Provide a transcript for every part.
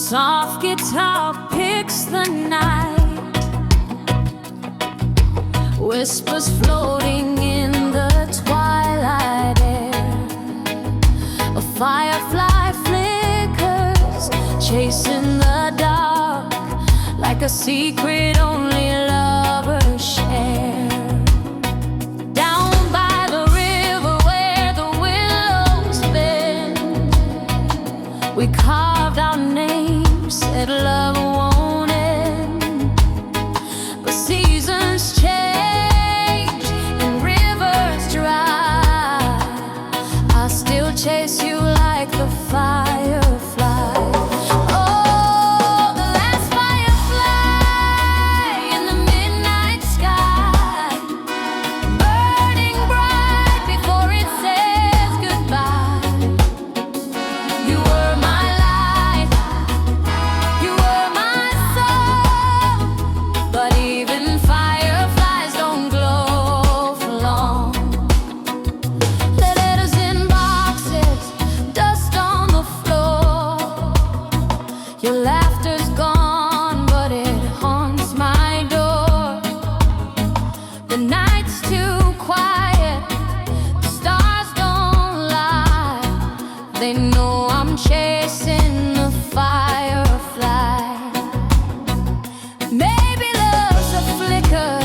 soft guitar picks the night, whispers floating in the twilight air. A firefly flickers, chasing the dark, like a secret only lovers share. Down by the river where the willows bend, we carved our names, said love won't end. But seasons change and rivers dry, I still chase you like the firefly. Oh, the last firefly in the midnight sky, burning bright before it says goodbye. You were my light, you were my soul, but even fireflies don't glow for long. Letters in boxes, dust on the floor. Your laughter's gone, but it haunts my door. The night's too quiet, the stars don't lie. They know I'm chasing the firefly. Maybe love's a flicker,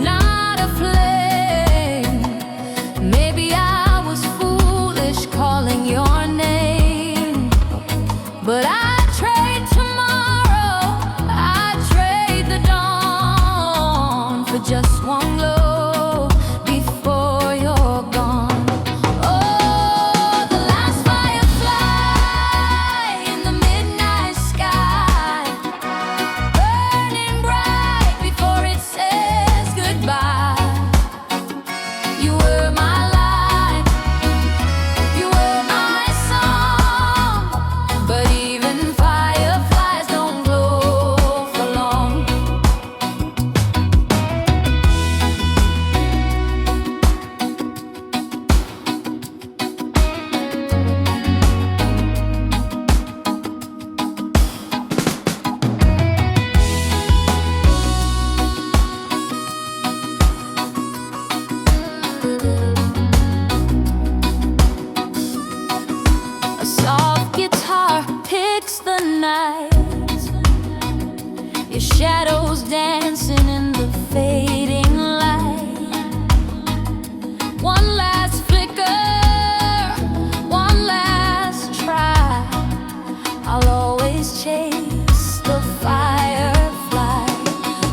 not a flame. Maybe I was foolish calling your name, but I'd trade tomorrow, I'd trade the dawn for just one glow before you're gone. Oh, the last firefly in the midnight sky, burning bright before it says goodbye. You were my light, you were my song, but even fireflies don't glow for long. A soft guitar picks the night, your shadows dancing in the fading light. One last flicker, one last try, I'll always chase the firefly.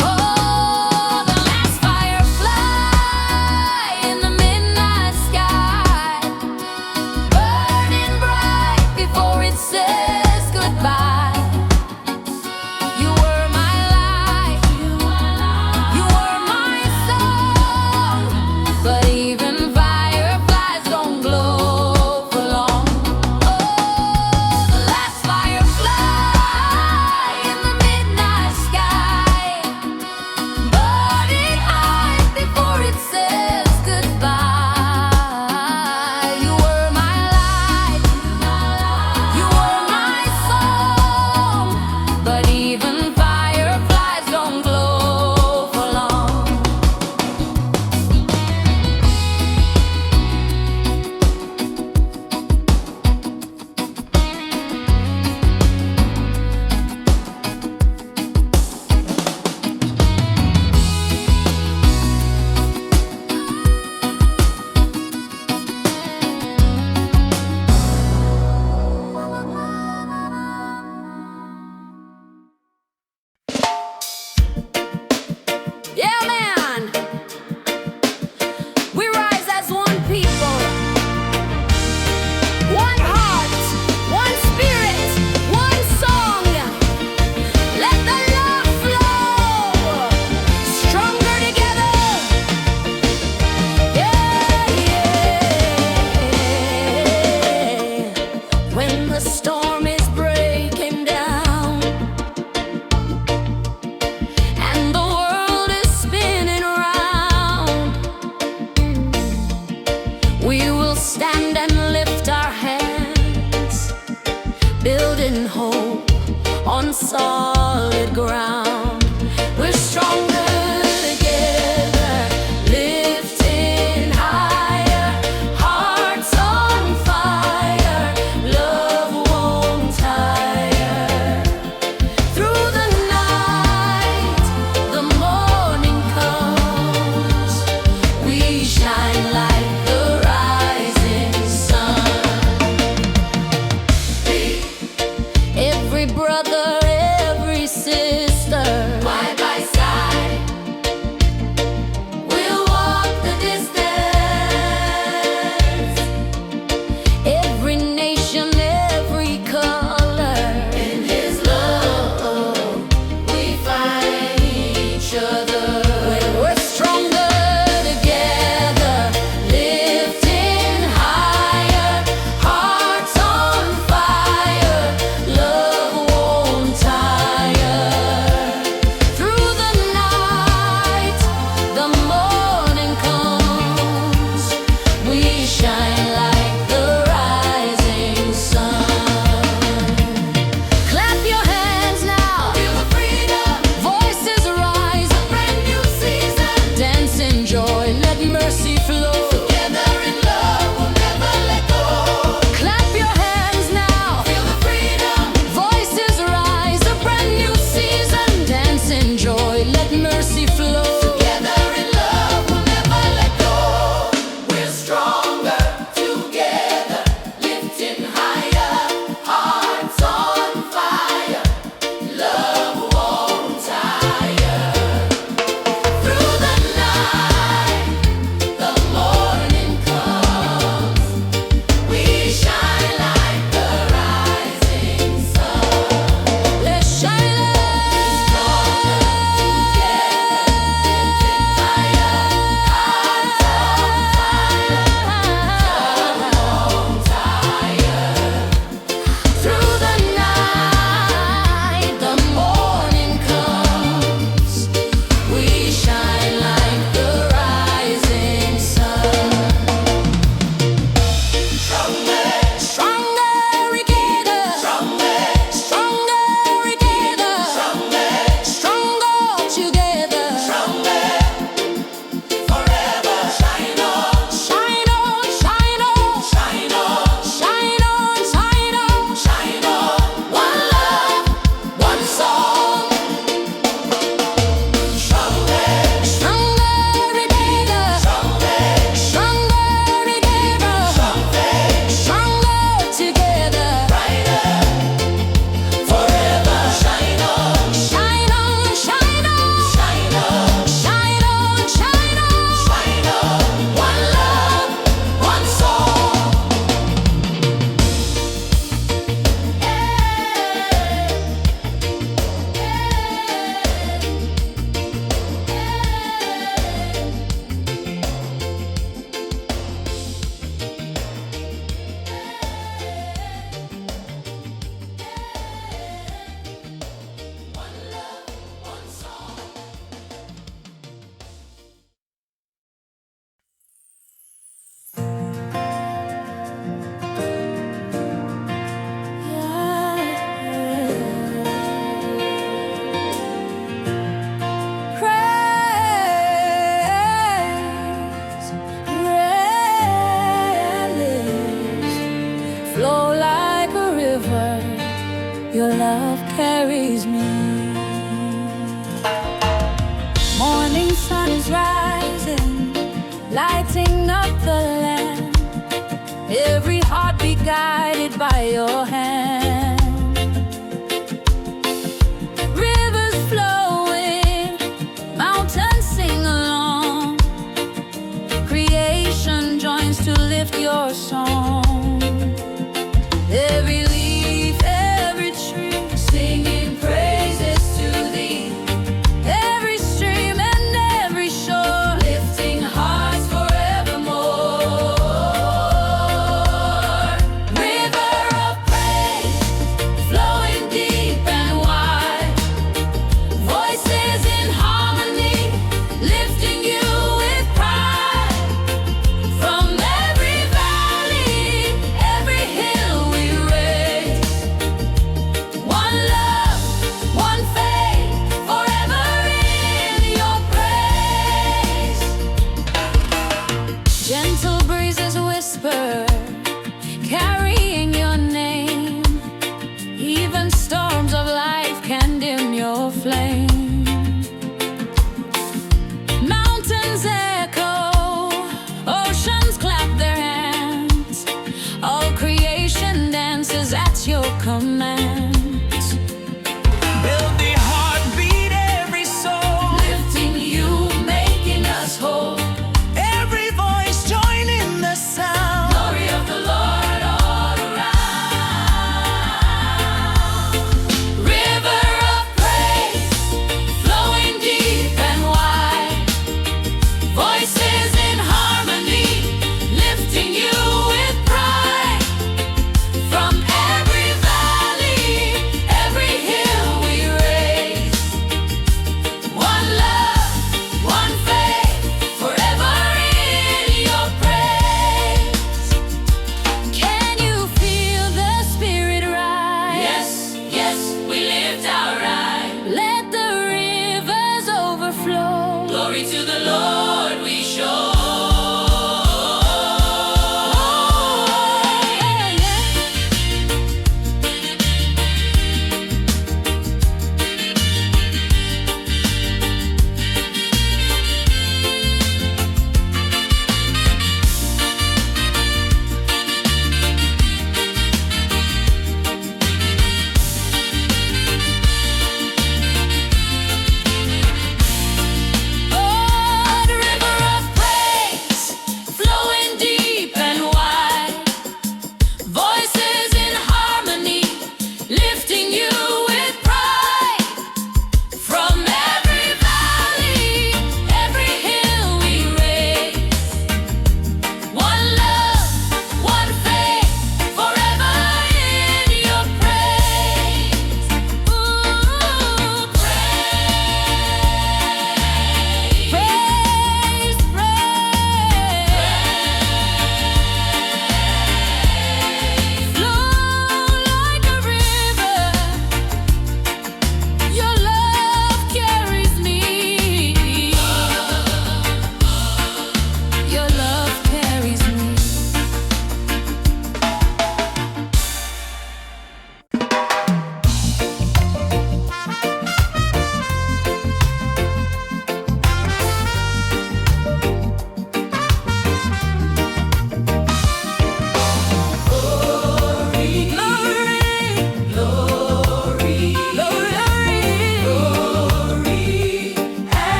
Oh, the last firefly in the midnight sky, burning bright before it says goodbye. You were my light, you were my soul, but even fireflies don't glow for long. Oh, the last firefly in the midnight sky, burning high before it says goodbye. You were my light, you were my soul, but even fireflies don't glow for long. Yeah, man. We rise as one people, one heart, one spirit, one song. Let the love flow, stronger together. Yeah, yeah. When the storm is breaking down and the world is spinning around, we solid ground. We're stronger together, lifting higher, hearts on fire, love won't tire. Through the night, the morning comes, we shine like the rising sun. Every brother, every sister, side by side, we'll walk the distance. Every nation, every color, in His love we find each other. We're stronger together, lifting higher, hearts on fire, love won't tire. Through the night, the morning comes, we shine like the rising sun. Clap your hands now, feel the freedom, voices rise, a brand new season. Dance in joy, let mercy flow. Together in love, we'll never let go. Clap your hands now, feel the freedom, voices rise, a brand new season. Dance in joy, let mercy flow. Together in love, we'll never let go. We're stronger together, lifting higher, hearts on fire, love won't tire. Through the night, the morning comes, we shine like the rising sun. Let's shine together, lifting higher, hearts on fire, love won't tire. Through the night, the morning comes, we shine like the rising sun. Stronger together, stronger together, stronger together, forever. Shine on, shine on, shine on, shine on, shine on, shine on, shine on. One love, one song. Stronger together, stronger together, stronger together, brighter, forever. Shine on, shine on, shine on, shine on, shine on, shine on, shine on. One love, one song. Flow like a river, your love carries me. Morning sun is rising, lighting up the land. Every heart be guided by your hand. Rivers flowing, mountains sing along. Creation joins to lift your song. Every leaf, every tree, singing praises to thee. Every stream and every shore, lifting hearts forevermore. River of praise, flowing deep and wide. Voices in harmony, lifting you with pride. From every valley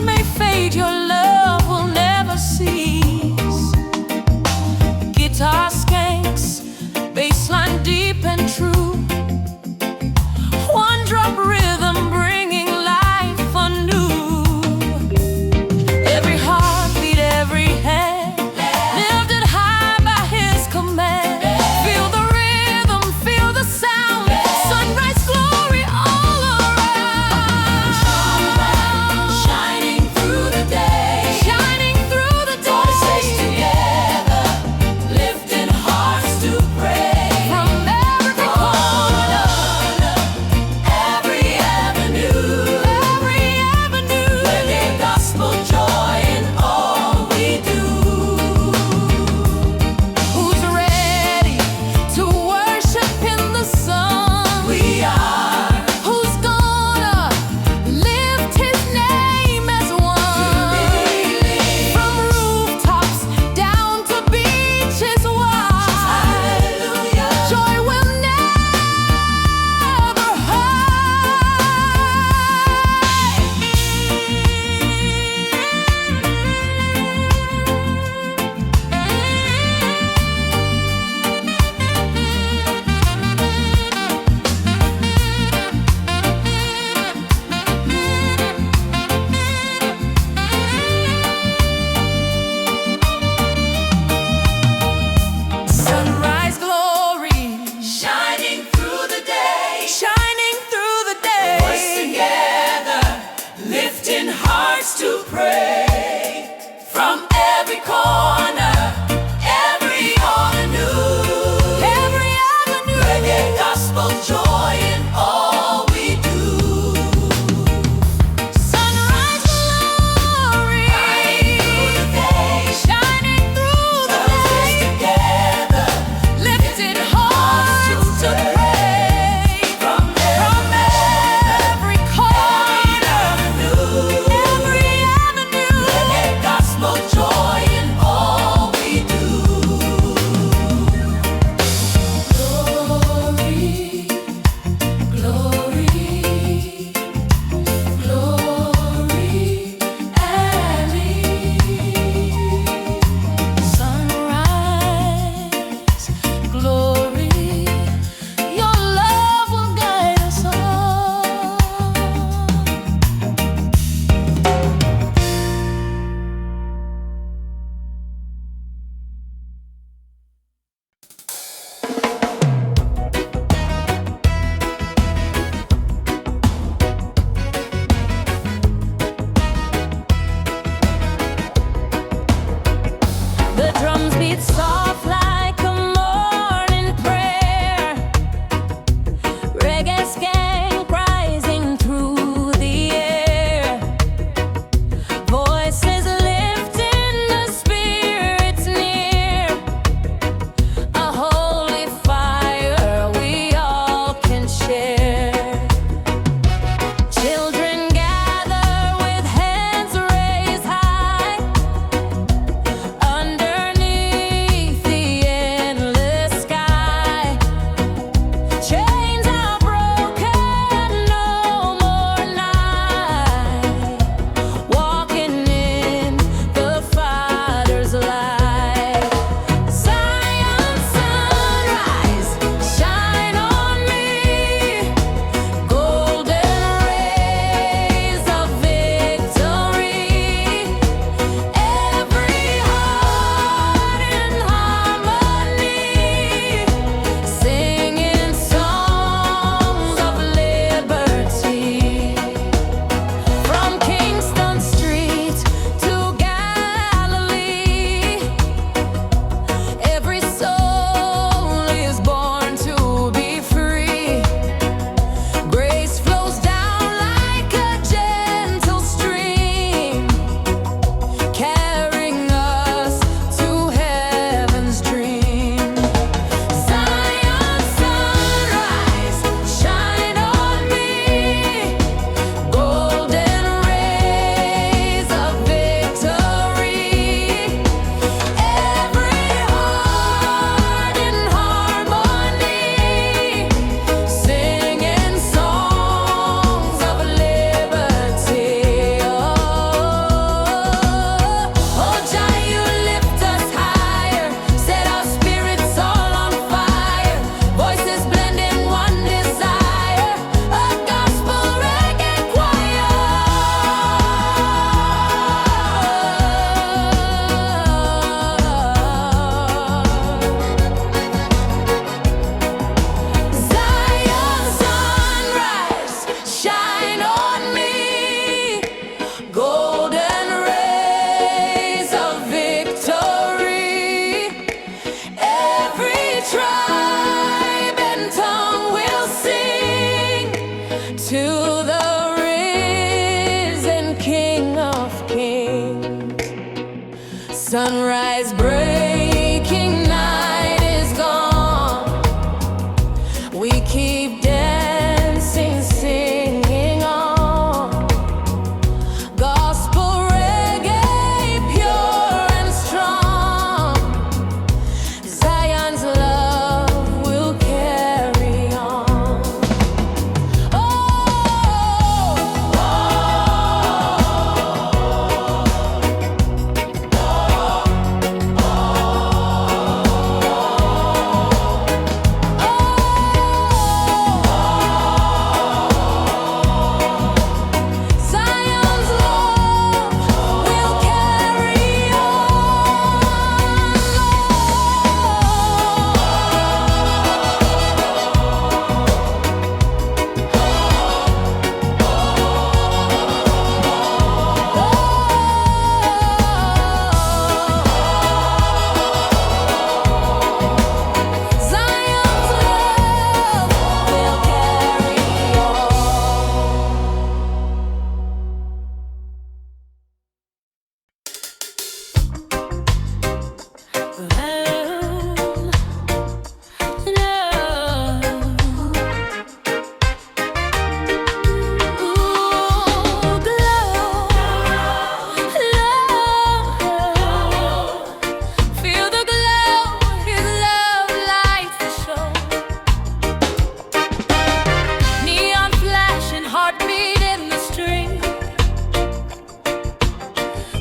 may fade, your love will never cease. Guitar skanks, bassline deep and true. One drop rhythm bringing life anew. Every heartbeat, every hand lifted high by His command. Feel the rhythm, feel the sound. Sunrise glory all around. Shining through the day. Sunrise breaking, night is gone. We keep dancing, singing on. Gospel reggae, pure and strong. Zion's love will carry on. Zion's love will carry Zion's love will carry Feel the glow, His love lights the show. Neon flashing, heartbeat in the street.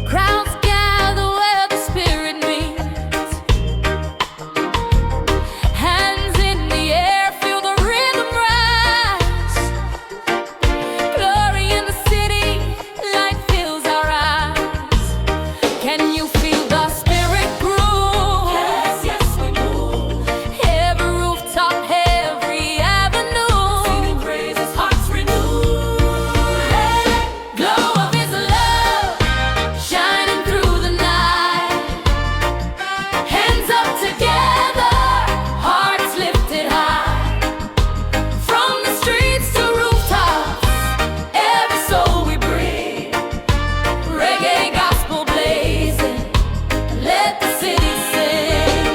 Crowds gather where the Spirit meets. Hands in the air, feel the rhythm rise. Glory in the city, light fills our eyes. Can you feel the Spirit groove? Yes, yes, we move. Every rooftop, every avenue. Singing praises, hearts renewed. Glow of His love, shining through the night. Hands up together, hearts lifted high. From the streets to rooftops, every soul we breathe. Reggae gospel blazing, let the city sing.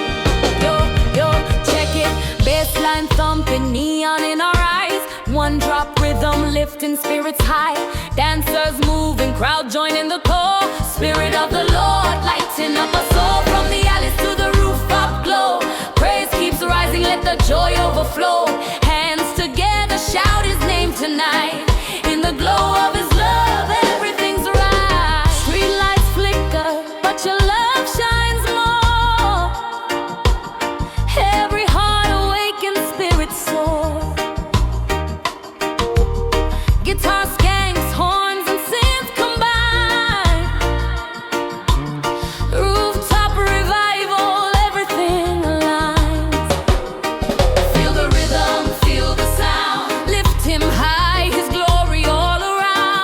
Yo, check it, bassline thumping, neon in our eyes. One drop rhythm lifting spirits high. Dancers moving, crowd joining the call. Spirit of the Lord lighting up our soul. From the alleys to the rooftop glow. Praise keeps rising, let the joy overflow. Hands together, shout His name tonight. In the glow of His love, everything's right. Street lights flicker, but your love shines more. Every heart awakened, spirit soar. Guitar skanks, horns and synths combine. Rooftop revival, everything aligns. Feel the rhythm, feel the sound. Lift Him high, His glory all around.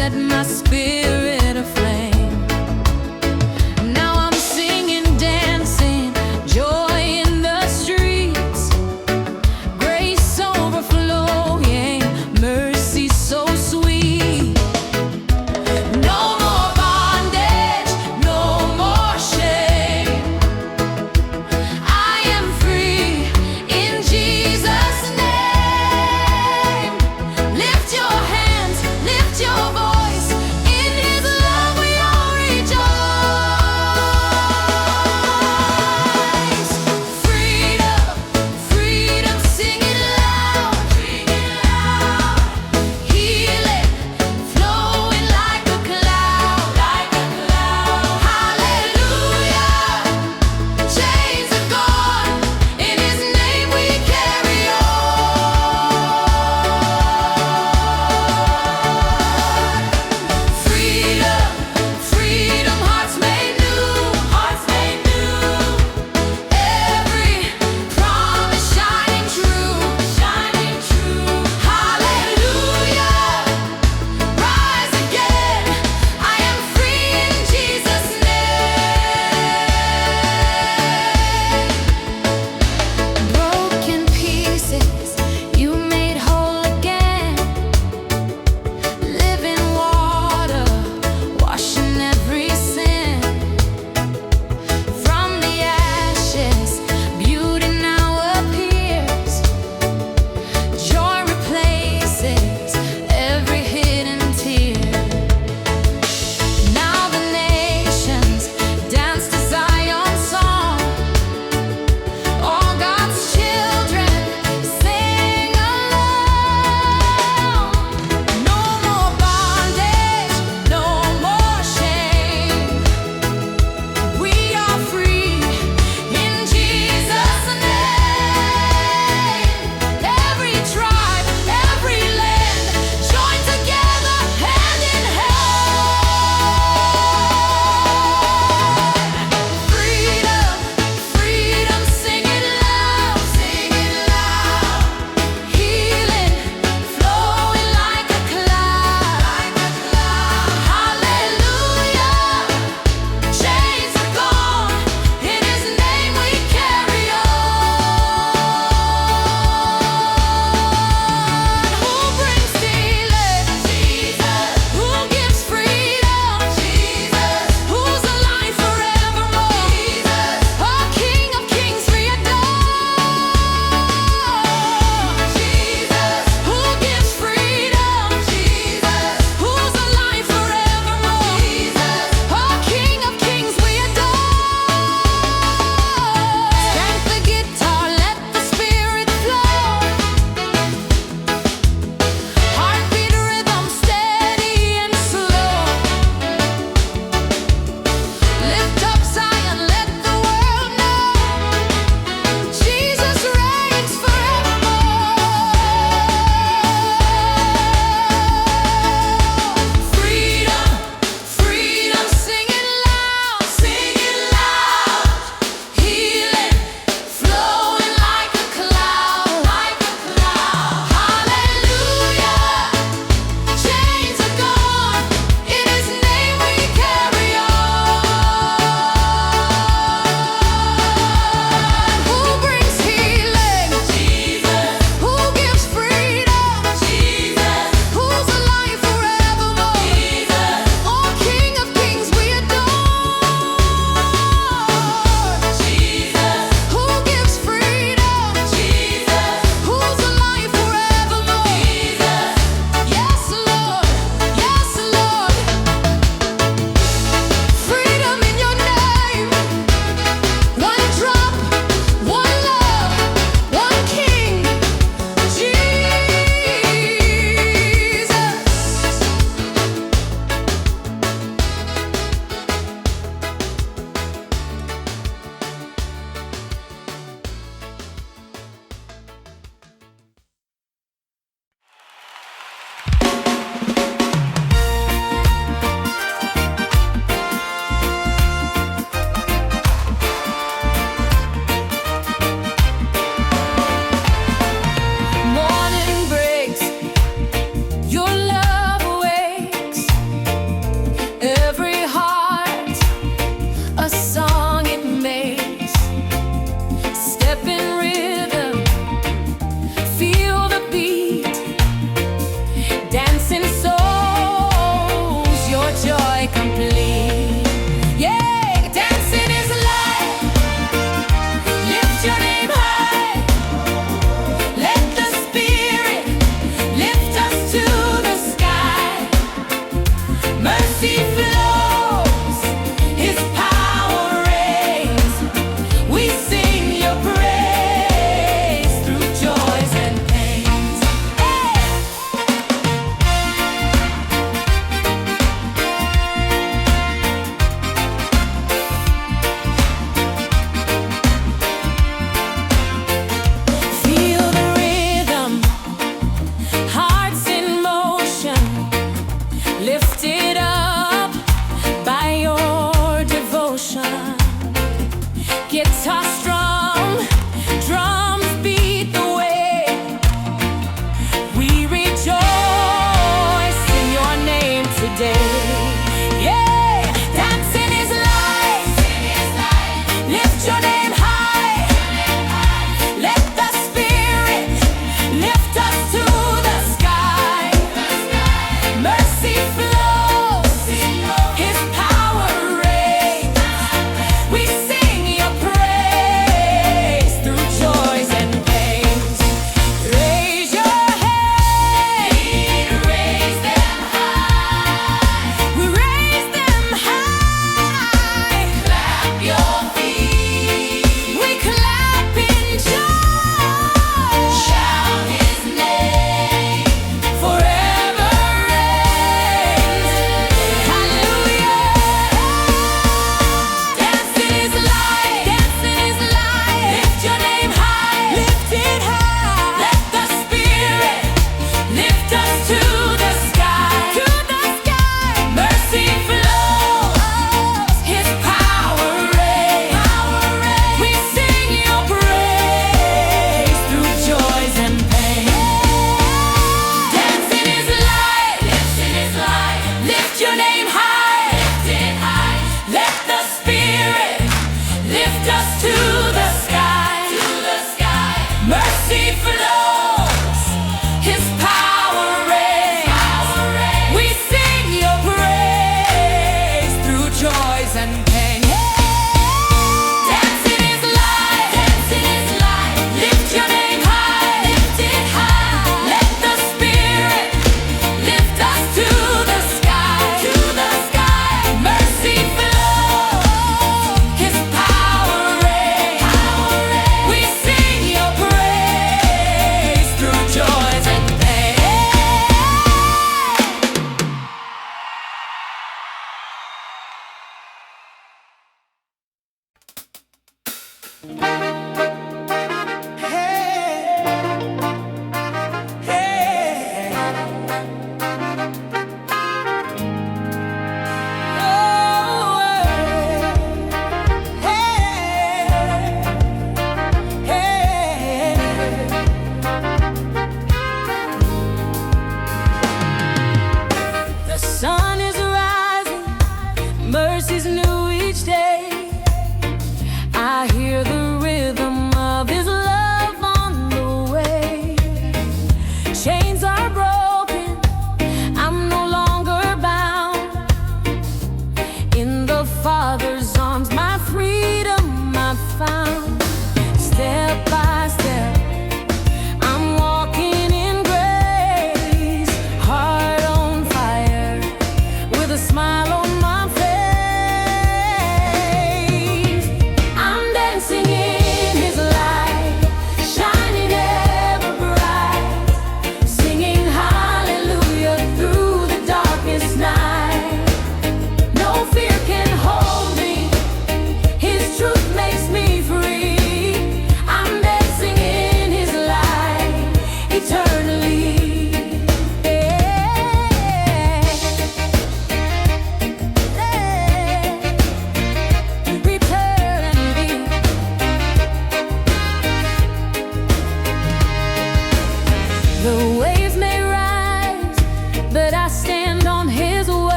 set my spirit aflame. Now I'm singing, dancing, joy in the streets, grace overflowing, mercy so sweet. No more bondage, no more shame. I am free in Jesus' name. Lift your hands, lift your voice in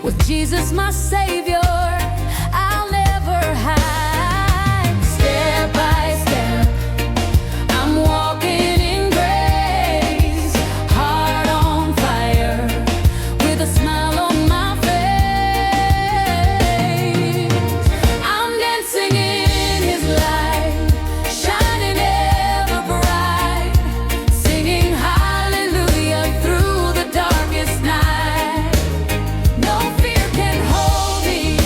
With Jesus my Savior, I'll never hide. Step by step, I'm walking in grace, heart on fire, with a smile on my face. I'm dancing in His light, shining ever bright, singing hallelujah through the darkest night. No fear can hold me,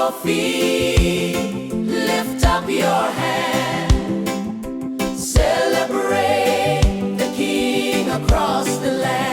your feet, lift up your hand, celebrate the King across the land.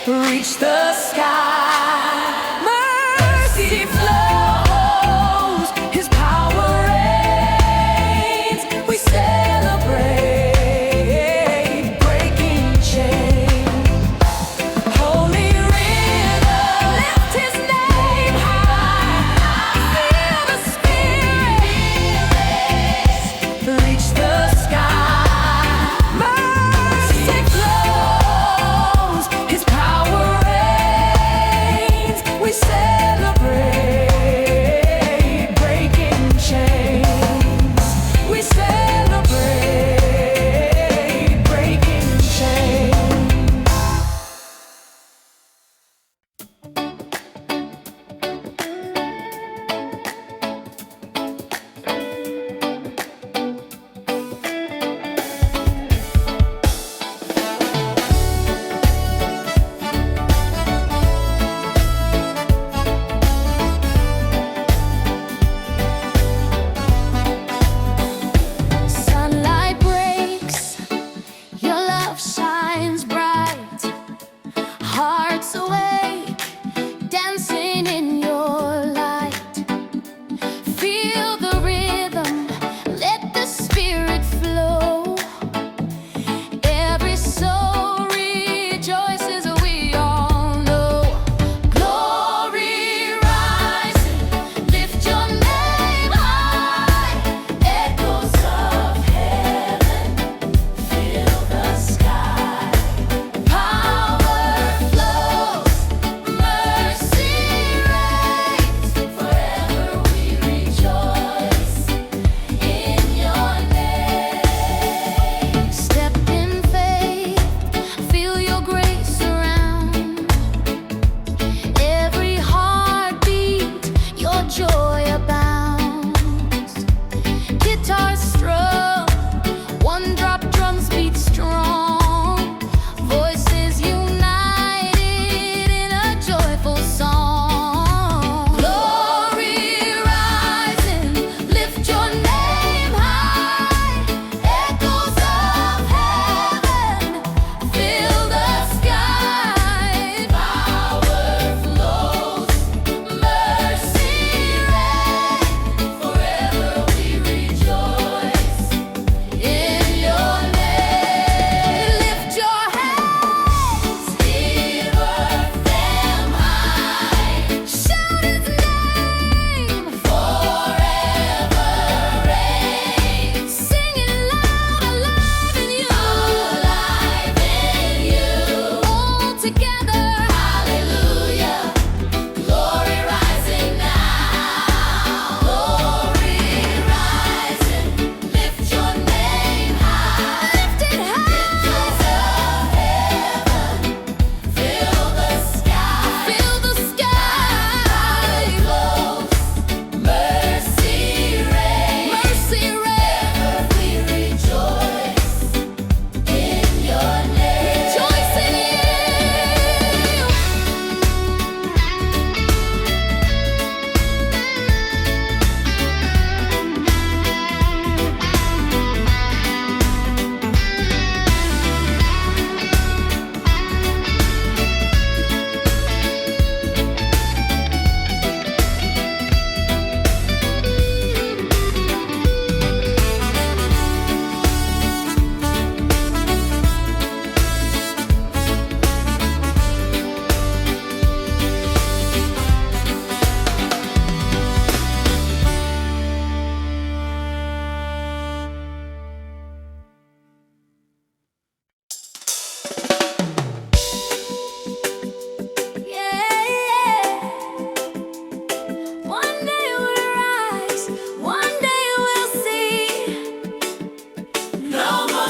Reach the sky, mercy flows, His power reigns. We celebrate breaking chains. Holy rhythm, lift His name high. Feel the Spirit, reach the sky, mercy flows, His power reigns.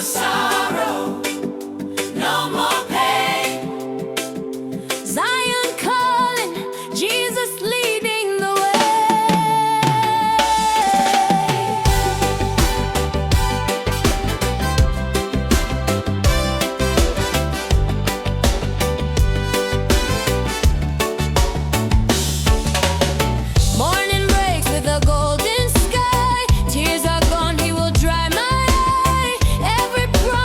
more sorrow, no more pain. Zion calling, Jesus leading the way. Morning breaks with a golden sky. Tears are gone, he will dry my eye. Every promise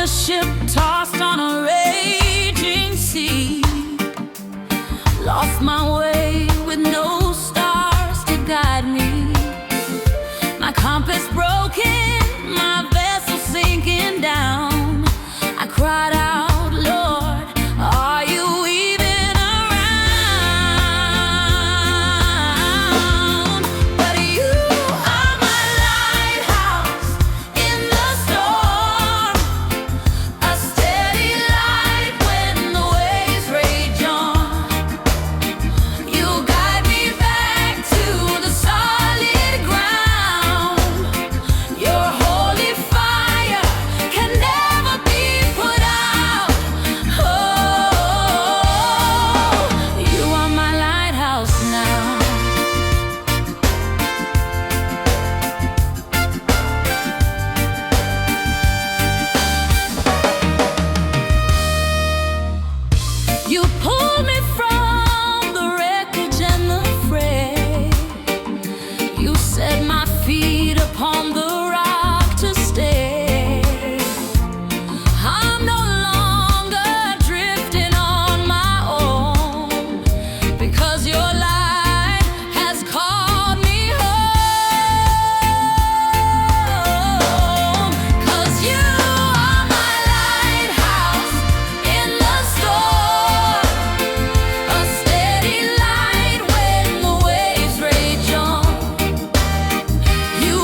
a ship tossed on a raging sea. Lost my way with no stars to guide me. My compass broken, my vessel sinking down. I cried out, Lord, are you even around? But you are my lighthouse in the storm, a steady light when the waves rage on. You guide me back to the solid ground. Your holy fire can never be put out. Oh, you are my lighthouse now. You pulled me from the wreckage and the fray. You set my feet upon the rock to stay. I'm no longer drifting on my own, because your light has called me home. 'Cause you are my lighthouse in the storm, a steady light when the waves rage on. You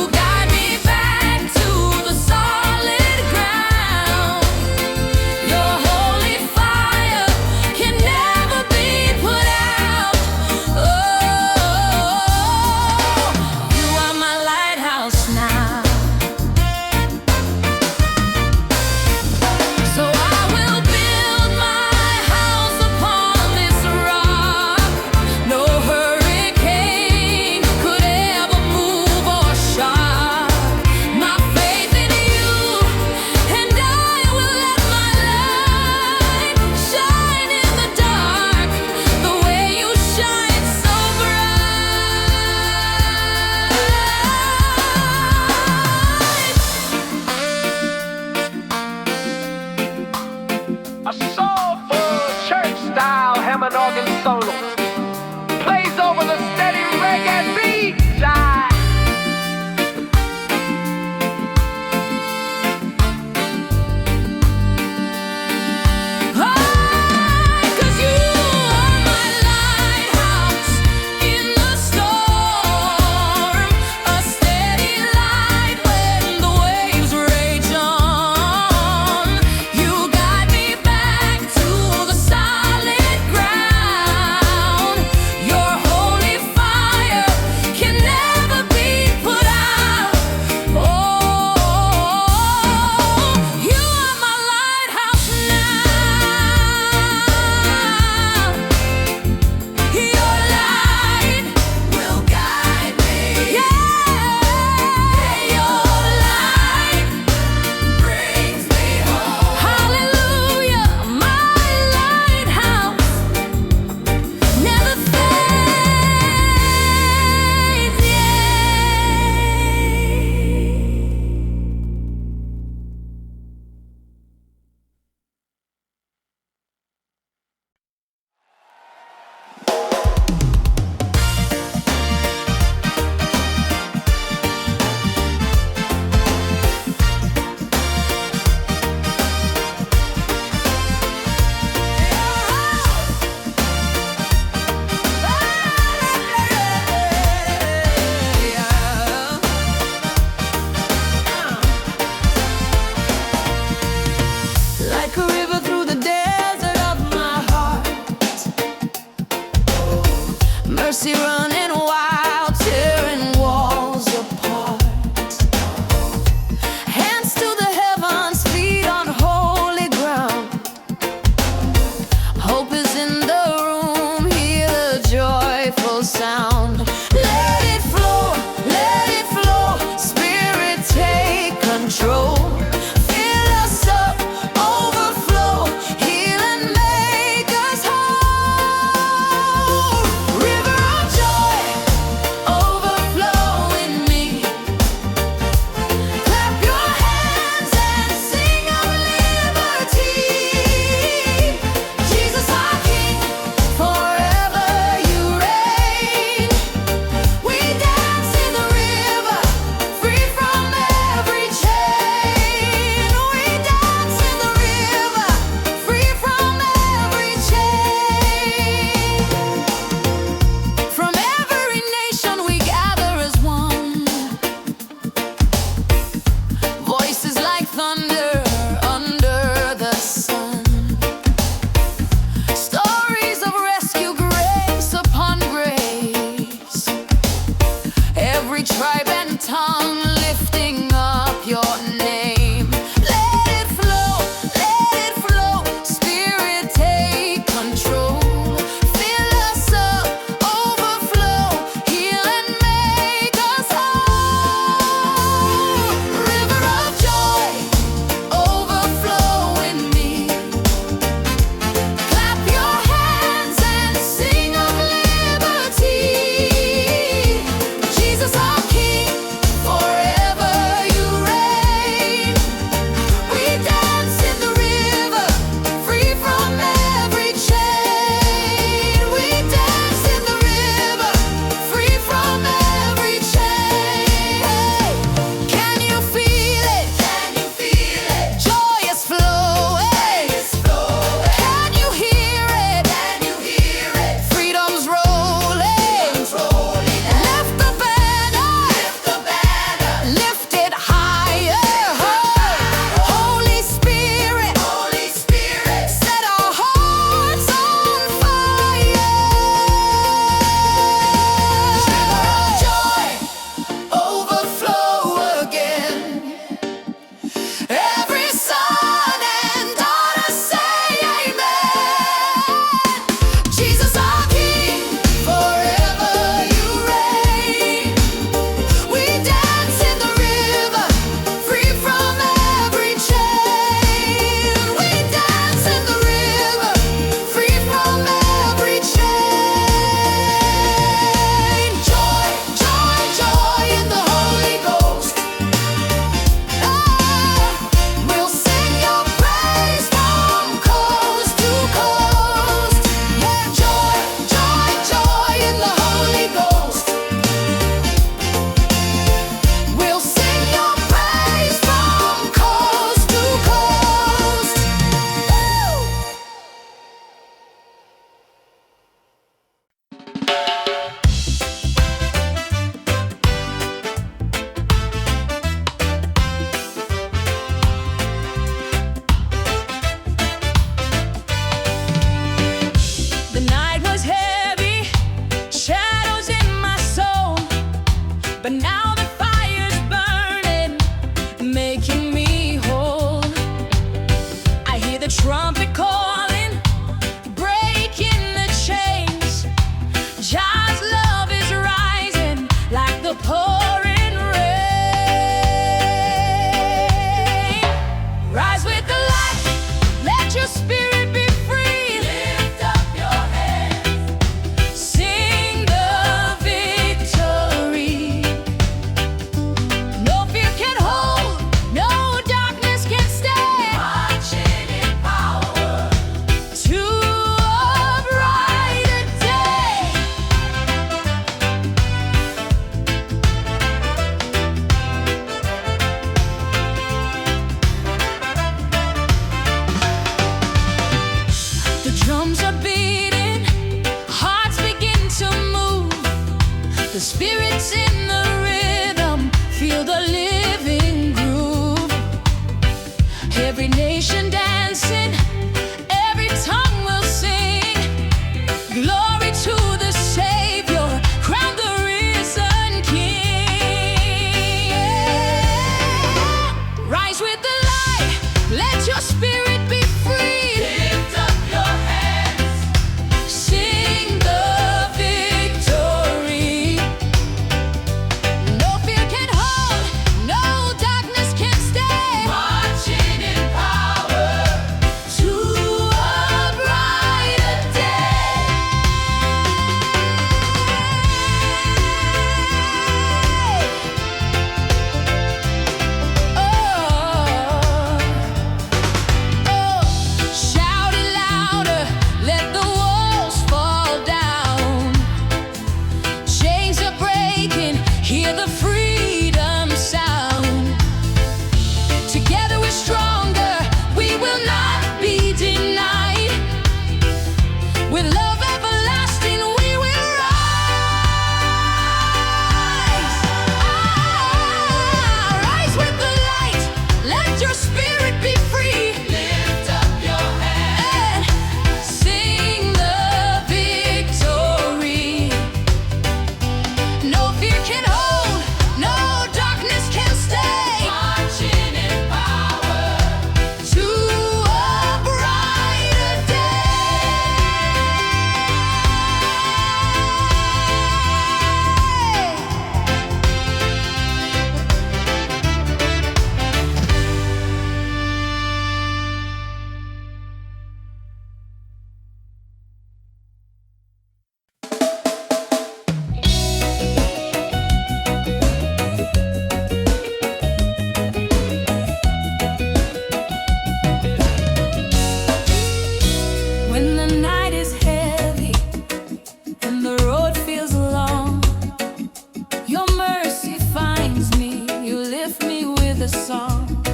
the song.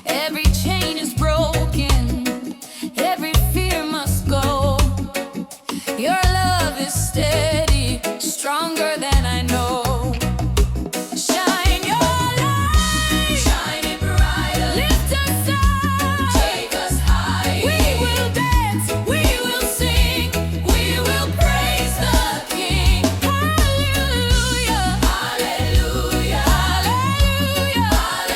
Every chain is broken, every fear must go. Your love is steady, stronger than I know. Shine your light, shine it brighter. Lift us up, take us higher. We will dance, we will sing, we will praise the King. Hallelujah, hallelujah, hallelujah, hallelujah.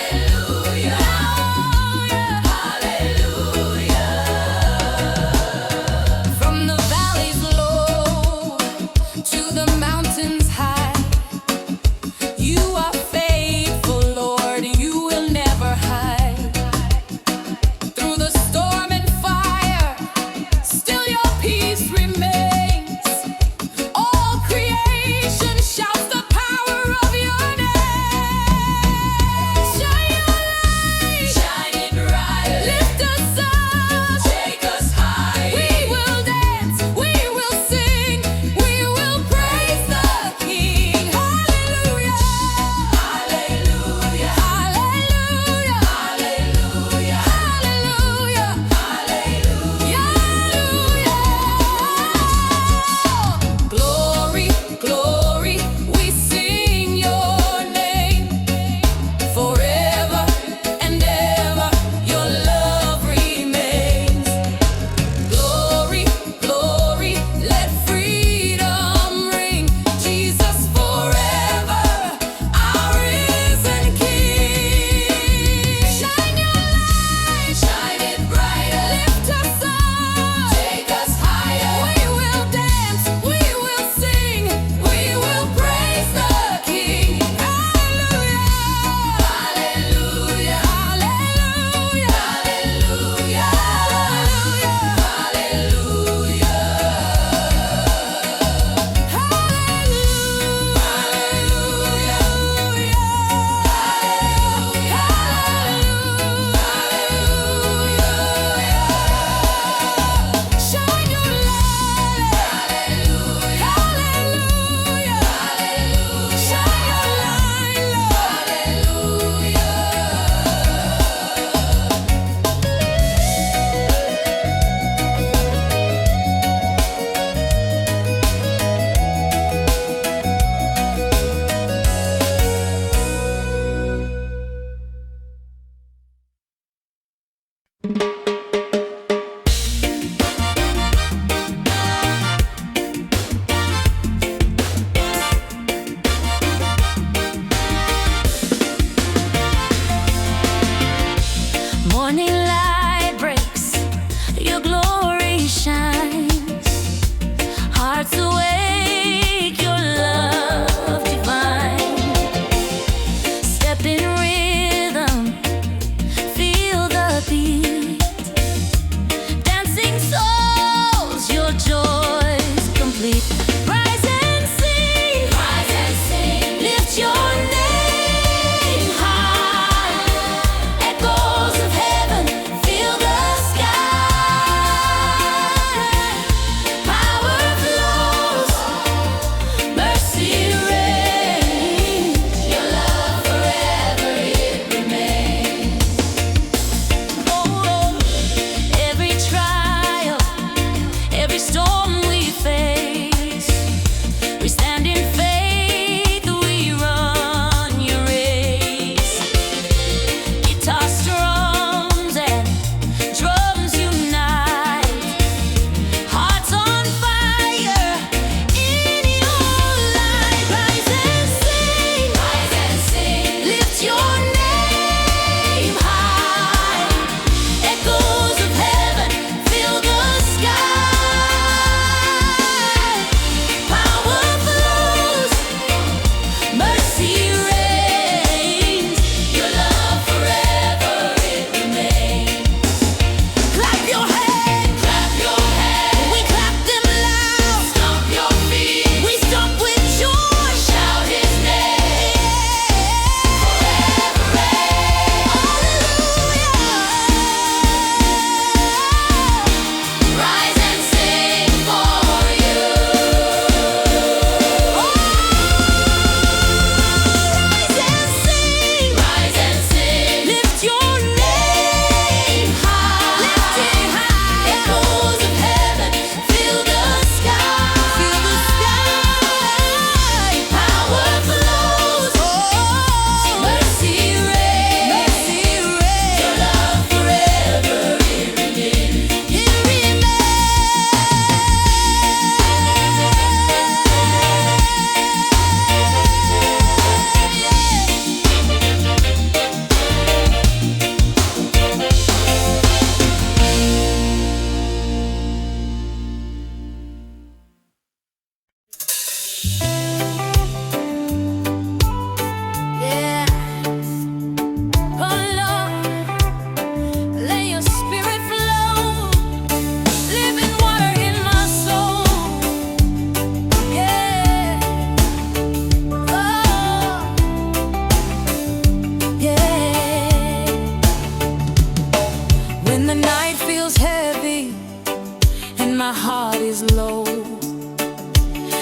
my heart is low.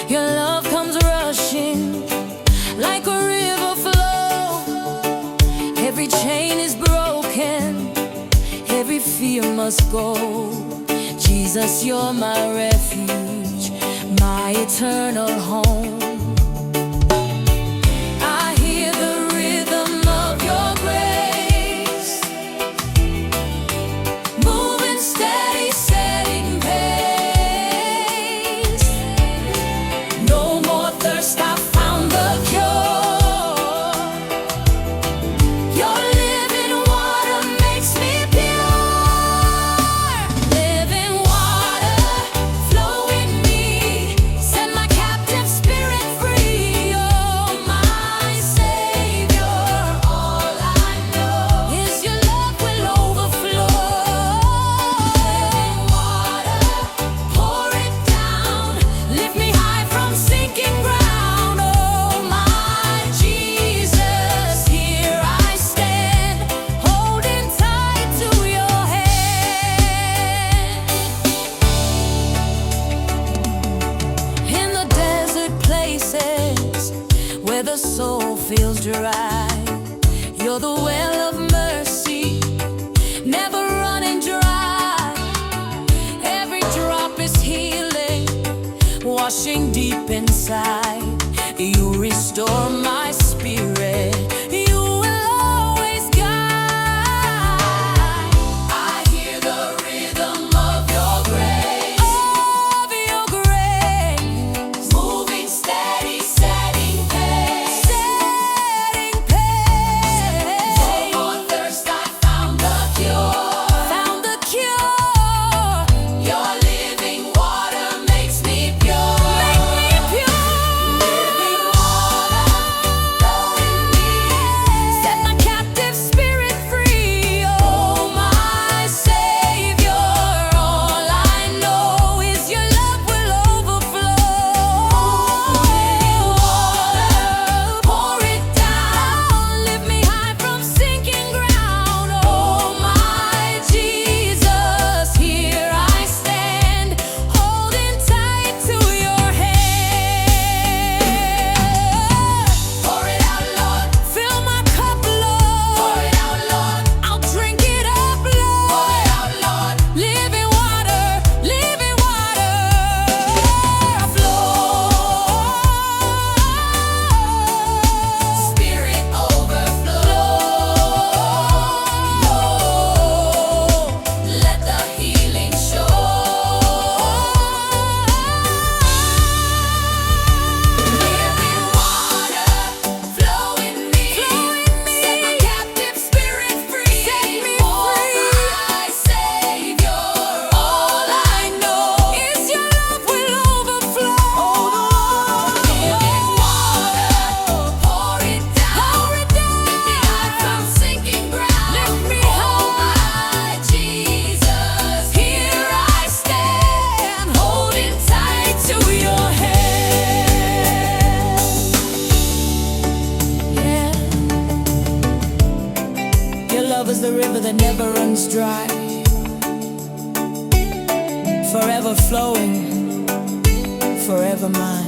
Your love comes rushing like a river flow. Every chain is broken, every fear must go. Jesus, you're my refuge, my eternal home. I hear the rhythm of your grace, moving steady, setting pace. No more thirst, I found the cure. Your living water makes me pure. Living water, flow in me, set my captive spirit free. Oh, my Savior, all I know is your love will overflow. Living water, pour it down, lift me high from sinking ground. Oh, my Jesus, here I stand, holding tight to your hand. In the desert places where the soul feels dry, you're the well of mercy, never running dry. Every drop is healing, washing deep inside. You restore my spirit, you will always guide. I hear the rhythm of your grace, moving steady, setting pace. No more thirst, I found the cure. Your living water makes me pure. Living water, flow in me, set my captive spirit free. Oh, my Savior, all I know is your love will overflow. Living water, pour it down, lift me high from sinking ground. Oh, my Jesus, here I stand, holding tight to your hand. Pour it out, Lord, fill my cup, Lord. Pour it out, Lord, I'll drink it up, Lord. Pour it out, Lord, living water, flow. Spirit overflow. Let the healing show. Living water, flow in me, set my captive spirit free. Oh, my Savior, all I know is your love will overflow. Living water, pour it down, lift me high from sinking ground. Oh, my Jesus, here I stand, holding tight to your hand. Yeah. Your love is the river that never runs dry, forever flowing, forever mine.